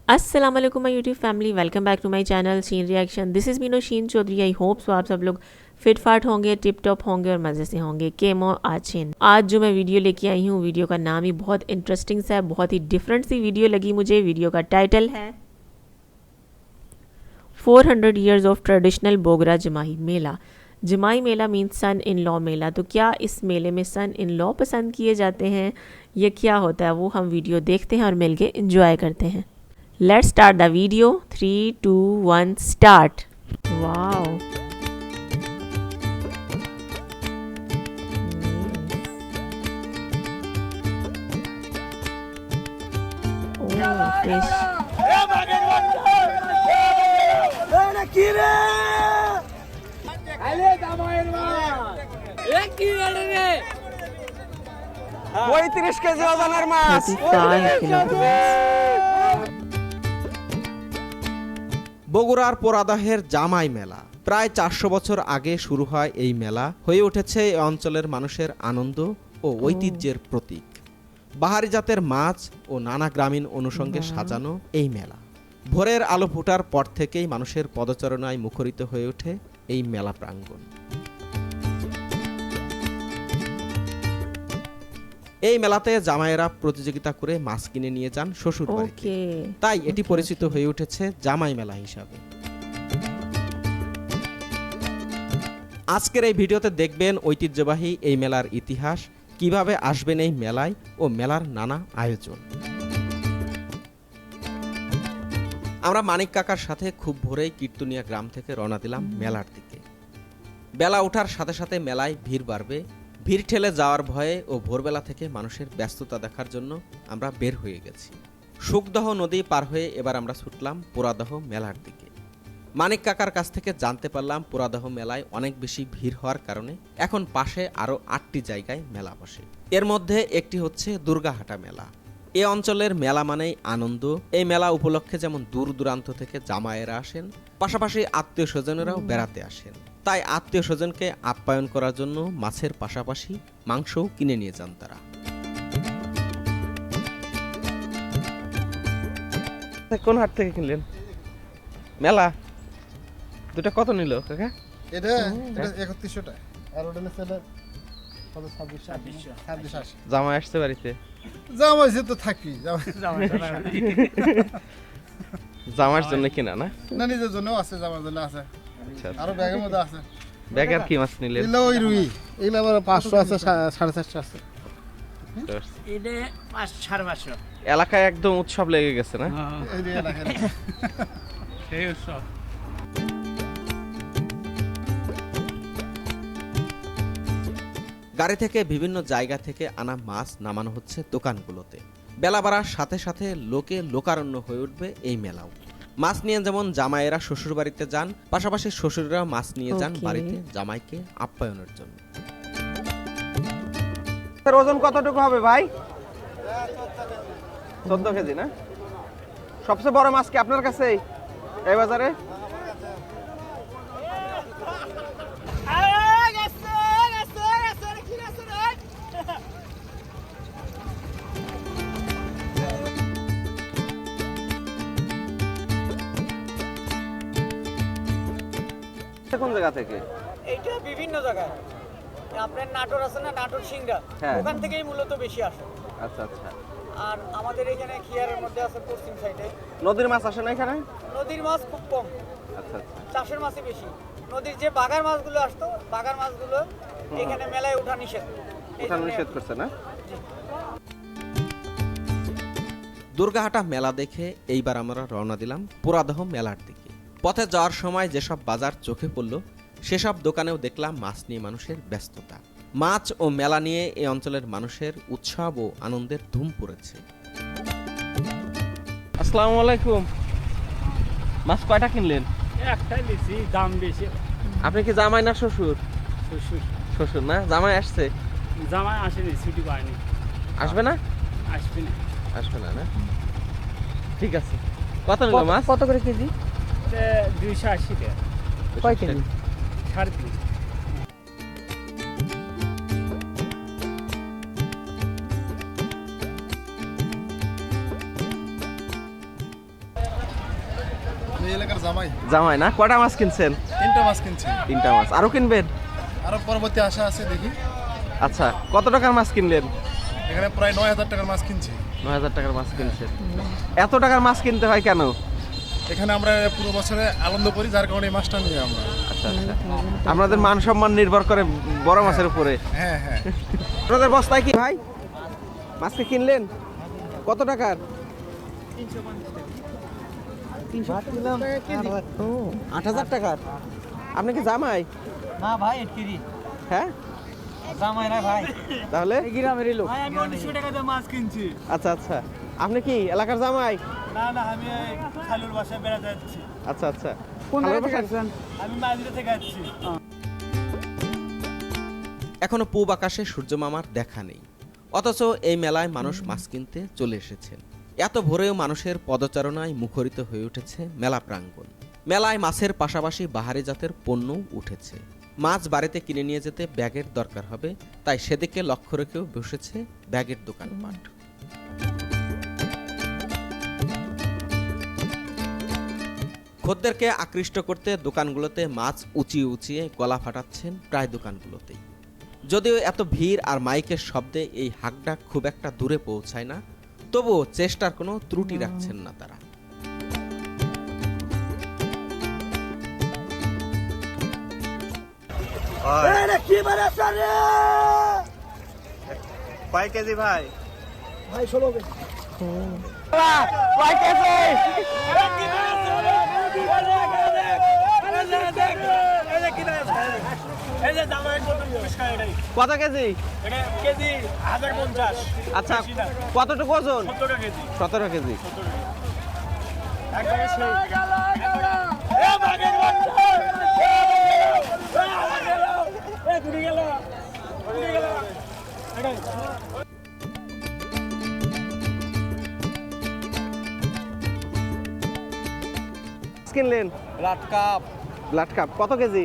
अस्सलामुअलैकुम my YouTube family, welcome back to my channel Sheen reaction. This is Meeno Sheen Chaudhary. I hope so आप सब लोग fit फाट होंगे, टिप टॉप होंगे और मज़े से होंगे। केमो आचिन आज जो मैं वीडियो लेके आई हूँ, वीडियो का नाम ही बहुत इंटरेस्टिंग सा है, बहुत ही डिफरेंट सी वीडियो लगी मुझे। वीडियो का टाइटल है 400 ईयर्स ऑफ ट्रेडिशनल बोगरा जमाई मेला। जमाई मेला मीन्स सन इन लॉ मेला। तो क्या इस मेले में सन इन लॉ पसंद किए जाते हैं? ये क्या होता है वो हम वीडियो देखते हैं और मिलके इंजॉय करते हैं। Let's start the video. 3, 2, 1, start. Wow. Oh, fish. পঁয়ত্রিশ কেজি ওজনের মাছ 35 kilograms. বগুড়ার পোড়াদহের জামাই মেলা প্রায় 400 বছর আগে শুরু হয়। এই মেলা হয়ে উঠেছে এই অঞ্চলের মানুষের আনন্দ ও ঐতিহ্যের প্রতীক। বাহারি জাতের মাছ ও নানা গ্রামীণ অনুষঙ্গে সাজানো এই মেলা ভোরের আলো ফোটার পর থেকেই মানুষের পদচারণায় মুখরিত হয়ে ওঠে এই মেলা প্রাঙ্গণ। এই মেলাতে জামাইয়েরা প্রতিযোগিতা করে মাছ কিনে নিয়ে যান শ্বশুর বাড়িতে। Okay. তাই এটি পরিচিত হয়ে উঠেছে জামাই মেলা হিসাবে। আজকের এই ভিডিওতে দেখবেন ঐতিহ্যবাহী এই মেলার ইতিহাস, কিভাবে আসবেন এই মেলায় ও মেলার নানা আয়োজন। আমরা মানিক কাকার সাথে খুব ভোরেই কীর্তনিয়া গ্রাম থেকে রওনা দিলাম মেলার দিকে। বেলা ওঠার সাথে সাথে মেলায় ভিড় বাড়বে। ভিড় ঠেলে যাওয়ার ভয়ে ও ভোরবেলা থেকে মানুষের ব্যস্ততা দেখার জন্য আমরা বের হয়ে গেছি। শুকদহ নদী পার হয়ে এবার আমরা ছুটলাম পোড়াদহ মেলার দিকে। মানিক কাকার কাছ থেকে জানতে পারলাম পোড়াদহ মেলায় অনেক বেশি ভিড় হওয়ার কারণে এখন পাশে আরও 8টি জায়গায় মেলা বসে। এর মধ্যে একটি হচ্ছে দুর্গাহাটা মেলা। এ অঞ্চলের মেলা মানেই আনন্দ। এই মেলা উপলক্ষে যেমন দূর দূরান্ত থেকে জামাইয়েরা আসেন, পাশাপাশি আত্মীয় স্বজনেরাও বেড়াতে আসেন। তাই আত্মীয় স্বজনকে আপ্যায়ন করার জন্য মাছের পাশাপাশি মাংসও কিনে নিয়ে যান তারা। কোন হাট থেকে কিনলেন? মেলা দুটা কত নিল কাকা? এটা 3100 টাকা আর ওটা নিচে কত 2680 জামাই আসছে বাড়িতে? জামাইছে তো থাকি জামার জন্য কিনা না? না নিজের জন্য আছে, জামার জন্য আছে। আচ্ছা, আর ব্যাগের মধ্যে আছে। ব্যাগের কি মাছ নিলেন? এগুলো ওই রুই, এগুলো আবার 500 আছে, 450 আছে। এটা 500-550 এলাকায় একদম উৎসব লেগে গেছে না? এই যে এলাকায় সেই সব। গাড়ি থেকে বিভিন্ন জায়গা থেকে আনা মাছ নামানো হচ্ছে দোকানগুলোতে। বেলা বাড়ার সাথে সাথে লোকে লোকারণ্য হয়ে উঠবে এই মেলাও। মাছ নিয়ে যেমন জামাইয়েরা শ্বশুর বাড়িতে যান, পাশাপাশি শ্বশুররা মাছ নিয়ে যান Okay. বাড়িতে জামাইকে আপ্যায়নের জন্য। ওজন কতটুকু হবে ভাই? 14 কেজি না? সবচেয়ে বড় মাছ কি আপনার কাছে এই বাজারে? কোন জায়গা থেকে? এইটা বিভিন্ন জায়গায়, আপনার নাটোর আছে না, নাটোর সিংড়া, হ্যাঁ। ওখান থেকেই মূলত বেশি আসে। আচ্ছা আচ্ছা। আর আমাদের এখানে খিয়ারের মধ্যে আছে পশ্চিম সাইডে। নদীর মাছ আসে না এখানে? নদীর মাছ খুব কম, আচ্ছা আচ্ছা। চাষের মাছই বেশি। নদীর যে বাগার মাছগুলো আসতো, বাগার মাছগুলো এখানে মেলায় ওঠা নিষেধ। এই ওখানে জন্যে- নিষেধ করছে না? দুর্গাহাটা মেলা দেখে এইবার আমরা রওনা দিলাম পোড়াদহ মেলার দিকে। পথে যাওয়ার সময় যেসব বাজার চোখে পড়ল, সেসব দোকানেও দেখলাম মাছ নিয়ে মানুষের ব্যস্ততা। মাছ ও মেলা নিয়ে এই অঞ্চলের মানুষের উৎসব ও আনন্দের ধুম পড়েছে। আসসালামু আলাইকুম। মাছ কয়টা কিনলেন? একটাই বেশি, দাম বেশি। আপনি কি জামাই না শ্বশুর? শ্বশুর শ্বশুর না? জামাই আসছে? জামাই আসেনি, ছুটি পায়নি, আসবে না? আসবে না। আসবে না না? ঠিক আছে। কত নিল মাছ? কত করে কেজি? 280 টাকা। কয় কেজি? 3.5। এই এলাকার জামাই। জামাই না? কটা মাছ কিনছেন? 3টা মাছ কিনছি। 3টা মাছ। আরো কিনবেন? আরো পরবর্তী আশা আছে, দেখি। আচ্ছা, কত টাকার মাছ কিনলেন? এখানে প্রায় 9000 টাকার মাছ কিনছি। 9000 টাকার মাছ কিনছেন। এত টাকার মাছ কিনতে হয় কেন? এখানে আমরা পুরো বছরে আনন্দ করি, যার কারণে এই মাছটা নিয়ে আমরা। আচ্ছা আচ্ছা, আপনাদের মান সম্মান নির্ভর করে বড় মাছের উপরে। হ্যাঁ হ্যাঁ। আপনাদের বস্তায় কি ভাই মাছকে কিনলেন? কত টাকার? 8000 টাকার। আপনি কি জামাই? না ভাই এটকিরি হ্যাঁ, জামাই না ভাই, তাহলে গ্রামেরই লোক। ভাই আমি 1900 টাকা দিয়ে মাছ কিনছি। আচ্ছা আচ্ছা, আপনি কি এলাকার জামাই? না না, আমি খালুর বাসায় বেড়াতে যাচ্ছি। আচ্ছা আচ্ছা, কোন ভালো জায়গা থেকে বাসা? আসছেন? আমি মাঝিরা থেকে আসছি। এখনো পূব আকাশে সূর্যমামার দেখা নেই, অথচ এই মেলায় মানুষ মাছ কিনতে চলে এসেছেন। এত ভোরেও মানুষের পদচারণায় মুখরিত হয়ে উঠেছে মেলা প্রাঙ্গণ। মেলায় মাছের পাশাপাশি বাহারি জাতের পণ্যও উঠেছে। মাছ বাড়িতে কিনে নিয়ে যেতে ব্যাগের দরকার হবে, তাই সেদিকে লক্ষ্য রেখেও বসেছে ব্যাগের দোকানপাট। খদ্দেরকে আকৃষ্ট করতে দোকানগুলোতে মাছ উঁচিয়ে উঁচিয়ে গলা ফাটাচ্ছেন প্রায় দোকানগুলোতেই। যদিও এত ভিড় আর মাইকের শব্দে এই হাঁকডাক খুব একটা দূরে পৌঁছায় না, তবুও চেষ্টার কোনো ত্রুটি রাখছেন না তারা। কয় কেজি ভাই? ভাই 16 কেজি। কত কেজি? কেজি 1050। আচ্ছা, কতটুকু ওজন? 17 কেজি। কিনলেন লাট কাপ ব্লাড কাপ কত কেজি?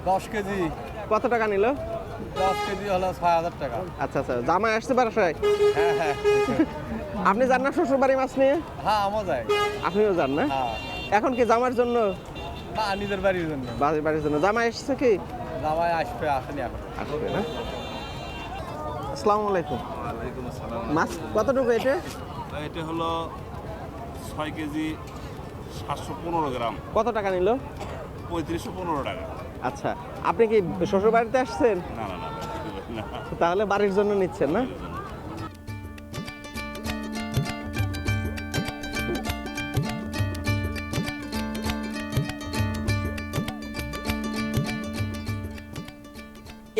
10 কেজি। কত টাকা নিল? 10 কেজি হলো 6000 টাকা। আচ্ছা আচ্ছা, জামাই আসছে বাসায়? হ্যাঁ হ্যাঁ আপনি যান না শ্বশুর বাড়ি মাছ নিয়ে? হ্যাঁ, আমও যাই। আপনিও যান না? হ্যাঁ, এখন কি জামার জন্য? না নিজের বাড়ির জন্য। বাড়ির জন্য। জামাই এসছে কি? জামাই আসবে, আসেনি এখন। আসবে না? আসসালামু আলাইকুম। মাছ কতটুকু এটা? এটা হলো 6 কেজি 715 গ্রাম, কত টাকা নিল? 3515 টাকা। আচ্ছা, আপনি কি শ্বশুর বাড়িতে আসছেন? না না না না, তাহলে বাড়ির জন্য নিচ্ছেন না?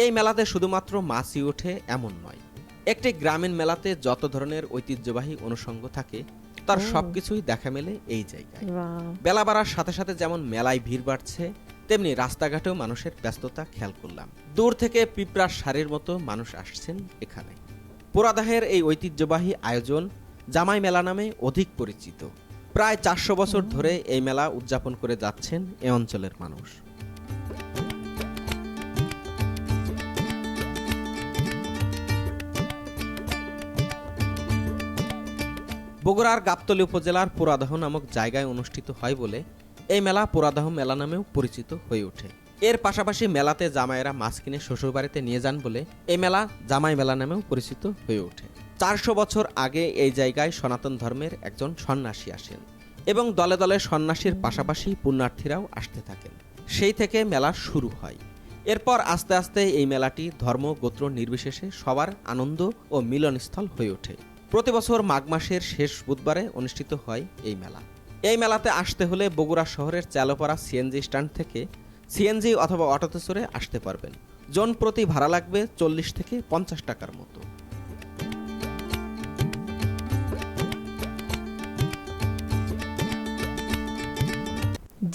এই মেলাতে শুধুমাত্র মাছই ওঠে এমন নয়। একটি গ্রামীণ মেলাতে যত ধরনের ঐতিহ্যবাহী অনুষঙ্গ থাকে তার সবকিছুই দেখা মেলে এই জায়গায়। বেলা বাড়ার সাথে সাথে যেমন মেলায় ভিড় বাড়ছে, তেমনি রাস্তাঘাটেও মানুষের ব্যস্ততা খেয়াল করলাম। দূর থেকে পিঁপড়ার সারির মতো মানুষ আসছেন এখানে। পুরাদাহের এই ঐতিহ্যবাহী আয়োজন জামাই মেলা নামে অধিক পরিচিত। প্রায় 400 বছর ধরে এই মেলা উদযাপন করে যাচ্ছেন এ অঞ্চলের মানুষ। বগুড়ার গাবতলী উপজেলার পুরাদহ নামক জায়গায় অনুষ্ঠিত হয় বলে এই মেলা পুরাদহ মেলা নামেও পরিচিত হয়ে ওঠে। এর পাশাপাশি মেলাতে জামাইয়েরা মাছ কিনে শ্বশুরবাড়িতে নিয়ে যান বলে এই মেলা জামাই মেলা নামেও পরিচিত হয়ে ওঠে। 400 বছর আগে এই জায়গায় সনাতন ধর্মের একজন সন্ন্যাসী আসেন এবং দলে দলে সন্ন্যাসীর পাশাপাশি পুণ্যার্থীরাও আসতে থাকেন। সেই থেকে মেলা শুরু হয়। এরপর আস্তে আস্তে এই মেলাটি ধর্ম গোত্র নির্বিশেষে সবার আনন্দ ও মিলনস্থল হয়ে ওঠে। প্রতি বছর মাঘ মাসের শেষ বুধবারে অনুষ্ঠিত হয় এই মেলা। এই মেলাতে আসতে হলে বগুড়া শহরের চালোপাড়া সিএনজি স্ট্যান্ড থেকে সিএনজি অথবা অটোতে চড়ে আসতে পারবেন। জন প্রতি ভাড়া লাগবে 40 থেকে 50 টাকার মতো।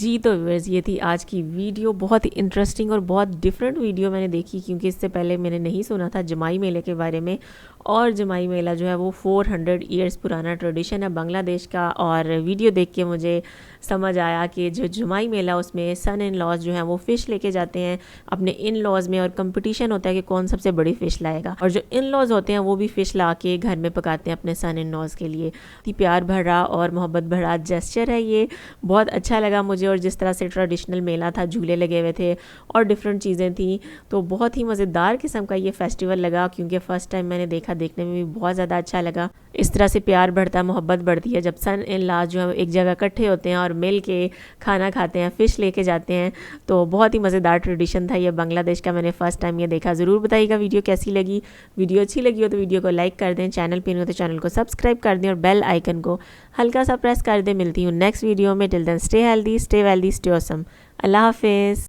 जी तो व्यूअर्स, ये थी आज की वीडियो। बहुत ही इंटरेस्टिंग और बहुत डिफरेंट वीडियो मैंने देखी, क्योंकि इससे पहले मैंने नहीं सुना था जमाई मेले के बारे में। और जमाई मेला जो है वो 400 ईयर्स पुराना ट्रेडिशन है बांग्लादेश का। और वीडियो देख के मुझे समझ आया कि जो जुमाई मेला उसमें सन इन लॉज जो हैं वो फ़िश लेके जाते हैं अपने इन लॉज में और कंपटीशन होता है कि कौन सबसे बड़ी फ़िश लाएगा, और जो इन लॉज होते हैं वो भी फ़िश ला के घर में पकाते हैं अपने सन इन लॉज के लिए। प्यार भरा और मोहब्बत भरा जेस्चर है ये, बहुत अच्छा लगा मुझे। और जिस तरह से ट्रेडिशनल मेला था, झूले लगे हुए थे और डिफरेंट चीज़ें थी, तो बहुत ही मज़ेदार किस्म का ये फेस्टिवल लगा, क्योंकि फ़र्स्ट टाइम मैंने देखा, देखने में भी बहुत ज़्यादा अच्छा लगा। इस तरह से प्यार बढ़ता है, मोहब्बत बढ़ती है जब सन इन लॉज जो है एक जगह इकट्ठे होते हैं और मिल के खाना खाते हैं, फ़िश लेके जाते हैं। तो बहुत ही मज़ेदार ट्रेडिशन था ये बांग्लादेश का, मैंने फ़र्स्ट टाइम ये देखा। ज़रूर बताइएगा वीडियो कैसी लगी। वीडियो अच्छी लगी हो तो वीडियो को लाइक कर दें, चैनल पे नहीं हो तो चैनल को सब्सक्राइब कर दें और बेल आइकन को हल्का सा प्रेस कर दें। मिलती हूँ नेक्स्ट वीडियो में। Till then stay healthy, stay wealthy, stay awesome. अल्लाह हाफिज़।